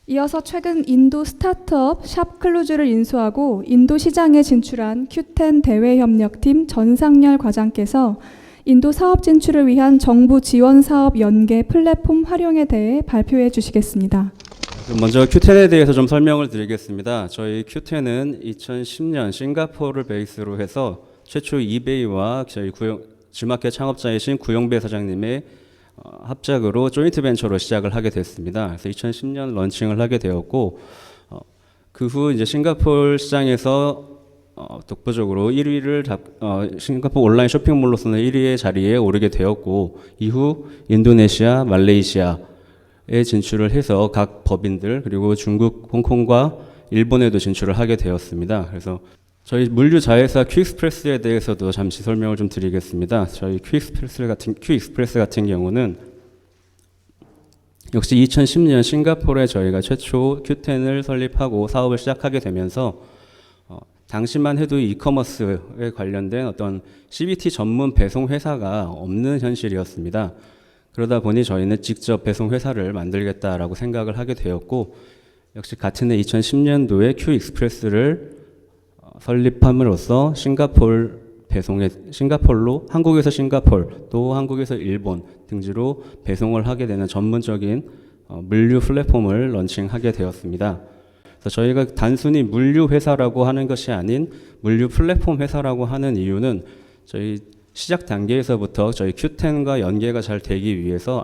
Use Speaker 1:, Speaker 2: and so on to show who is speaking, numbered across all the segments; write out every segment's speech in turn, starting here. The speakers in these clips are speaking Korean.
Speaker 1: 이어서 최근 인도 스타트업 샵클루즈를 인수하고 인도 시장에 진출한 Q10 대외협력팀 전상열 과장께서 인도 사업 진출을 위한 정부 지원 사업 연계 플랫폼 활용에 대해 발표해 주시겠습니다.
Speaker 2: 먼저 Q10에 대해서 좀 설명을 드리겠습니다. 저희 Q10은 2010년 싱가포르를 베이스로 해서 최초 이베이와 저희 G마켓 창업자이신 구용배 사장님의 합작으로 조인트 벤처로 시작을 하게 됐습니다. 그래서 2010년 런칭을 하게 되었고, 그 후 이제 싱가포르 시장에서 독보적으로 1위를 싱가포르 온라인 쇼핑몰로서는 1위의 자리에 오르게 되었고, 이후 인도네시아, 말레이시아에 진출을 해서 각 법인들 그리고 중국, 홍콩과 일본에도 진출을 하게 되었습니다. 그래서 저희 물류 자회사 큐익스프레스에 대해서도 잠시 설명을 좀 드리겠습니다. 저희 큐익스프레스 같은 경우는 역시 2010년 싱가포르에 저희가 최초 Q10을 설립하고 사업을 시작하게 되면서 당시만 해도 이커머스에 관련된 어떤 CBT 전문 배송 회사가 없는 현실이었습니다. 그러다 보니 저희는 직접 배송 회사를 만들겠다라고 생각을 하게 되었고, 역시 같은 해 2010년도에 큐익스프레스를 설립함으로써 싱가포르로 한국에서 싱가포르 또 한국에서 일본 등지로 배송을 하게 되는 전문적인 물류 플랫폼을 런칭하게 되었습니다. 그래서 저희가 단순히 물류 회사라고 하는 것이 아닌 물류 플랫폼 회사라고 하는 이유는 저희 시작 단계에서부터 저희 Q10과 연계가 잘 되기 위해서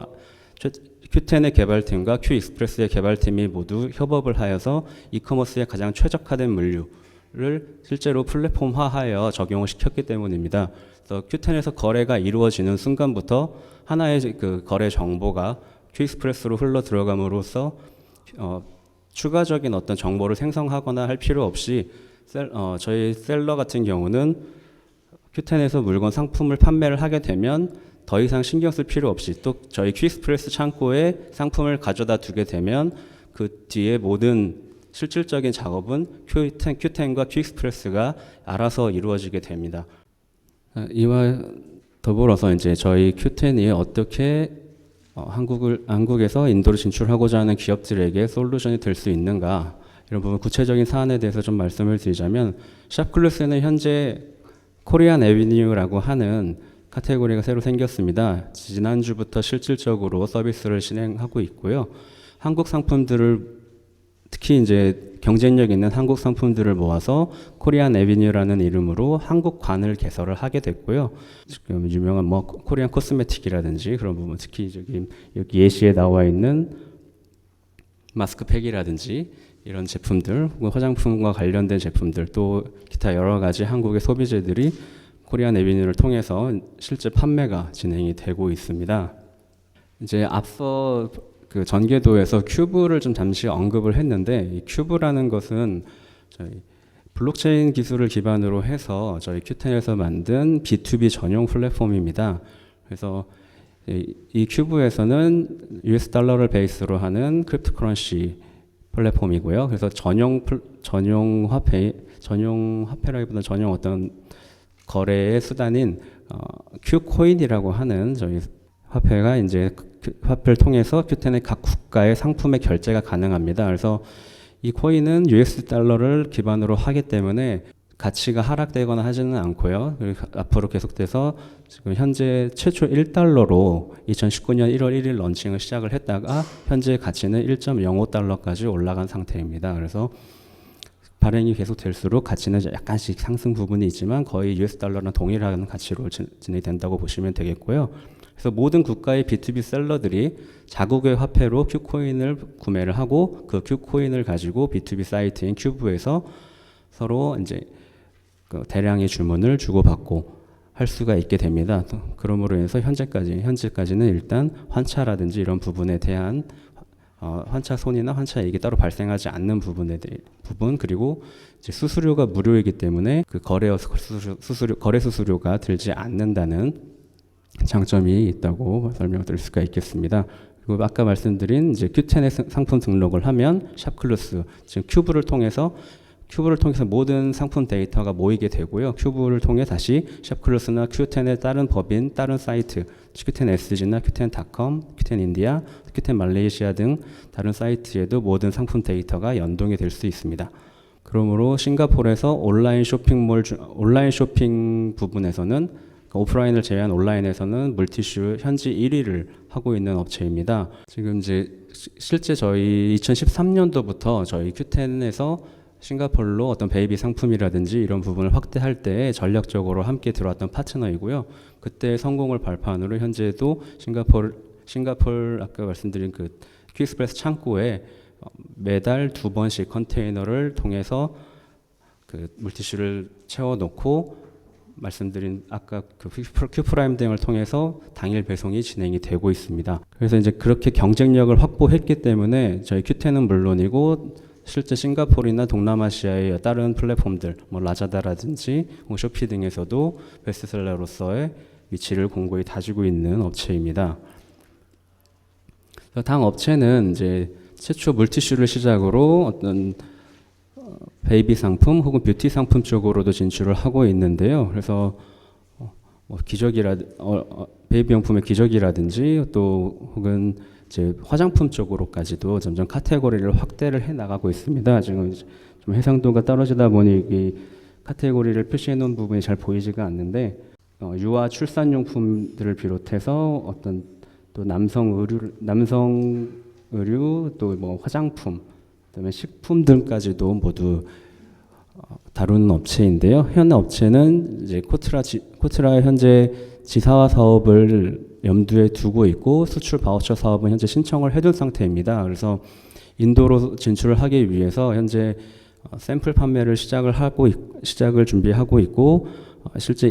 Speaker 2: Q10의 개발팀과 큐익스프레스의 개발팀이 모두 협업을 하여서 이커머스에 가장 최적화된 물류를 실제로 플랫폼화하여 적용을 시켰기 때문입니다. 그래서 Q10에서 거래가 이루어지는 순간부터 하나의 그 거래 정보가 큐익스프레스로 흘러 들어감으로써 추가적인 어떤 정보를 생성하거나 할 필요 없이 저희 셀러 같은 경우는 Q10에서 물건 상품을 판매를 하게 되면 더 이상 신경 쓸 필요 없이 또 저희 큐익스프레스 창고에 상품을 가져다 두게 되면 그 뒤에 모든 실질적인 작업은 Q10과 큐익스프레스가 알아서 이루어지게 됩니다. 이와 더불어서 이제 저희 Q10이 어떻게 한국에서 인도로 진출하고자 하는 기업들에게 솔루션이 될 수 있는가, 이런 부분 구체적인 사안에 대해서 좀 말씀을 드리자면, 샵클루스는 현재 코리안 애비뉴라고 하는 카테고리가 새로 생겼습니다. 지난주부터 실질적으로 서비스를 진행하고 있고요. 한국 상품들을 특히 이제 경쟁력 있는 한국 상품들을 모아서 코리안 애비뉴라는 이름으로 한국관을 개설을 하게 됐고요. 지금 유명한 뭐 코리안 코스메틱이라든지 그런 부분, 특히 여기 예시에 나와 있는 마스크팩이라든지 이런 제품들, 화장품과 관련된 제품들, 또 기타 여러 가지 한국의 소비재들이 코리안 애비뉴를 통해서 실제 판매가 진행이 되고 있습니다. 이제 앞서 그 전개도에서 큐브를 좀 잠시 언급을 했는데, 이 큐브라는 것은 저희 블록체인 기술을 기반으로 해서 저희 Q10에서 만든 B2B 전용 플랫폼입니다. 그래서 이 큐브에서는 US 달러를 베이스로 하는 크립토커런시 플랫폼이고요. 그래서 전용 화폐라기보다 전용 어떤 거래의 수단인 큐코인이라고 하는 저희 화폐가 이제 화폐를 통해서 Q10의 각 국가의 상품의 결제가 가능합니다. 그래서 이 코인은 US 달러를 기반으로 하기 때문에 가치가 하락되거나 하지는 않고요. 그리고 앞으로 계속돼서 지금 현재 최초 1달러로 2019년 1월 1일 런칭을 시작을 했다가 현재 가치는 1.05달러까지 올라간 상태입니다. 그래서 발행이 계속될수록 가치는 약간씩 상승 부분이 있지만 거의 US 달러랑 동일한 가치로 진행된다고 보시면 되겠고요. 그래서 모든 국가의 B2B 셀러들이 자국의 화폐로 큐코인을 구매를 하고 그 큐코인을 가지고 B2B 사이트인 큐브에서 서로 이제 그 대량의 주문을 주고받고 할 수가 있게 됩니다. 그러므로 인해서 현재까지는 일단 환차라든지 이런 부분에 대한 환차 손이나 환차 이익이 따로 발생하지 않는 부분 그리고 이제 수수료가 무료이기 때문에 그 거래 수수료가 들지 않는다는 장점이 있다고 설명드릴 수가 있겠습니다. 그리고 아까 말씀드린 이제 Q10의 상품 등록을 하면 샵클루스 지금 큐브를 통해서 모든 상품 데이터가 모이게 되고요. 큐브를 통해 다시 샵클루스나 Q10의 다른 법인, 다른 사이트, Q10SG나 Q10.com, Q10인디아, Q10 말레이시아 등 다른 사이트에도 모든 상품 데이터가 연동이 될 수 있습니다. 그러므로 싱가포르에서 온라인 쇼핑 부분에서는 오프라인을 제외한 온라인에서는 물티슈 현지 1위를 하고 있는 업체입니다. 지금 이제 실제 저희 2013년도부터 저희 Q10에서 싱가포르로 어떤 베이비 상품이라든지 이런 부분을 확대할 때 전략적으로 함께 들어왔던 파트너이고요. 그때 성공을 발판으로 현재도 싱가포르 아까 말씀드린 그 퀵스프레스 창고에 매달 2번씩 컨테이너를 통해서 그 물티슈를 채워놓고 말씀드린 아까 그 큐프라임 등을 통해서 당일 배송이 진행이 되고 있습니다. 그래서 이제 그렇게 경쟁력을 확보했기 때문에 저희 Q10은 물론이고 실제 싱가포르나 동남아시아의 다른 플랫폼들, 뭐 라자다라든지 쇼피 등에서도 베스트셀러로서의 위치를 공고히 다지고 있는 업체입니다. 당 업체는 이제 최초 물티슈를 시작으로 어떤 베이비 상품 혹은 뷰티 상품 쪽으로도 진출을 하고 있는데요. 그래서 뭐 베이비 용품의 기저귀라든지 또 혹은 이제 화장품 쪽으로까지도 점점 카테고리를 확대를 해 나가고 있습니다. 지금 좀 해상도가 떨어지다 보니 이 카테고리를 표시해 놓은 부분이 잘 보이지가 않는데 유아 출산용품들을 비롯해서 어떤 또 남성 의류 또 뭐 화장품 그다음에 식품 등까지도 모두 다루는 업체인데요. 현 업체는 이제 코트라의 현재 지사화 사업을 염두에 두고 있고 수출 바우처 사업은 현재 신청을 해둔 상태입니다. 그래서 인도로 진출을 하기 위해서 현재 샘플 판매를 시작을 준비하고 있고 실제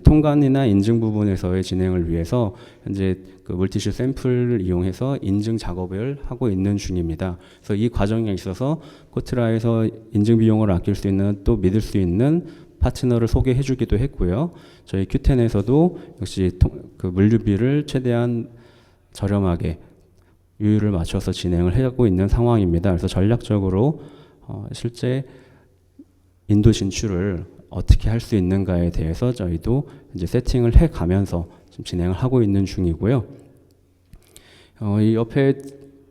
Speaker 2: 통관이나 인증 부분에서의 진행을 위해서 현재 그 물티슈 샘플을 이용해서 인증 작업을 하고 있는 중입니다. 그래서 이 과정에 있어서 코트라에서 인증 비용을 아낄 수 있는 또 믿을 수 있는 파트너를 소개해주기도 했고요. 저희 Q10에서도 역시 그 물류비를 최대한 저렴하게 유율을 맞춰서 진행을 하고 있는 상황입니다. 그래서 전략적으로 실제 인도 진출을 어떻게 할 수 있는가에 대해서 저희도 이제 세팅을 해가면서 지금 진행을 하고 있는 중이고요. 이 옆에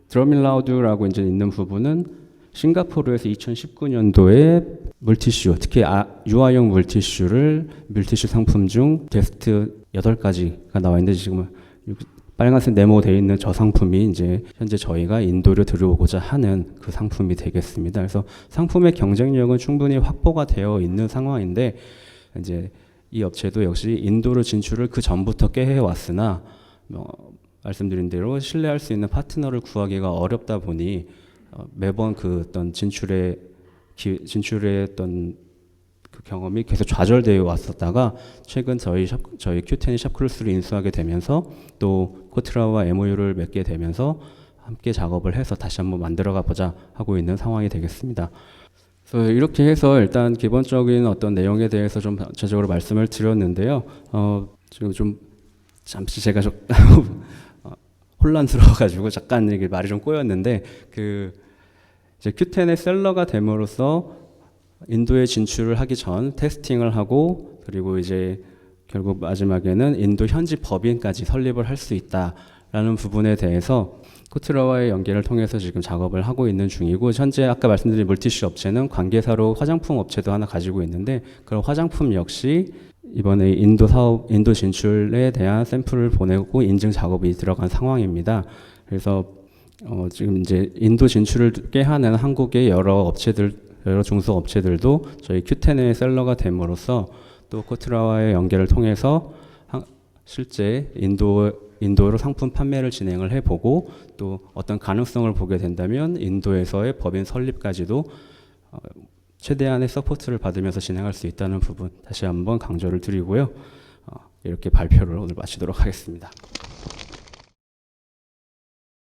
Speaker 2: 드럼일라우드라고 이제 있는 부분은 싱가포르에서 2019년도에 물티슈, 특히 유아용 물티슈 상품 중 베스트 8가지가 나와 있는데 지금 빨간색 네모되어 있는 저 상품이 이제 현재 저희가 인도로 들어오고자 하는 그 상품이 되겠습니다. 그래서 상품의 경쟁력은 충분히 확보가 되어 있는 상황인데 이제 이 업체도 역시 인도로 진출을 그 전부터 꾀해 왔으나 말씀드린 대로 신뢰할 수 있는 파트너를 구하기가 어렵다 보니 매번 그 어떤 진출의 어떤 그 경험이 계속 좌절되어 왔었다가 최근 저희 Q10이 샵클루스를 인수하게 되면서 또 코트라와 MOU를 맺게 되면서 함께 작업을 해서 다시 한번 만들어가 보자 하고 있는 상황이 되겠습니다. 그래서 이렇게 해서 일단 기본적인 어떤 내용에 대해서 좀 전체적으로 말씀을 드렸는데요. 지금 좀 잠시 제가 좀 혼란스러워가지고 잠깐 이게 말이 좀 꼬였는데 이제 Q10의 셀러가 됨으로써 인도에 진출을 하기 전 테스팅을 하고 그리고 이제 결국 마지막에는 인도 현지 법인까지 설립을 할 수 있다라는 부분에 대해서 코트라와의 연계를 통해서 지금 작업을 하고 있는 중이고 현재 아까 말씀드린 물티슈 업체는 관계사로 화장품 업체도 하나 가지고 있는데 그런 화장품 역시 이번에 인도 진출에 대한 샘플을 보내고 인증 작업이 들어간 상황입니다. 그래서 지금 이제 인도 진출을 꾀하는 한국의 여러 중소 업체들도 저희 Q10의 셀러가 됨으로써 또 코트라와의 연계를 통해서 실제 인도로 상품 판매를 진행을 해보고 또 어떤 가능성을 보게 된다면 인도에서의 법인 설립까지도 최대한의 서포트를 받으면서 진행할 수 있다는 부분 다시 한번 강조를 드리고요. 이렇게 발표를 오늘 마치도록 하겠습니다.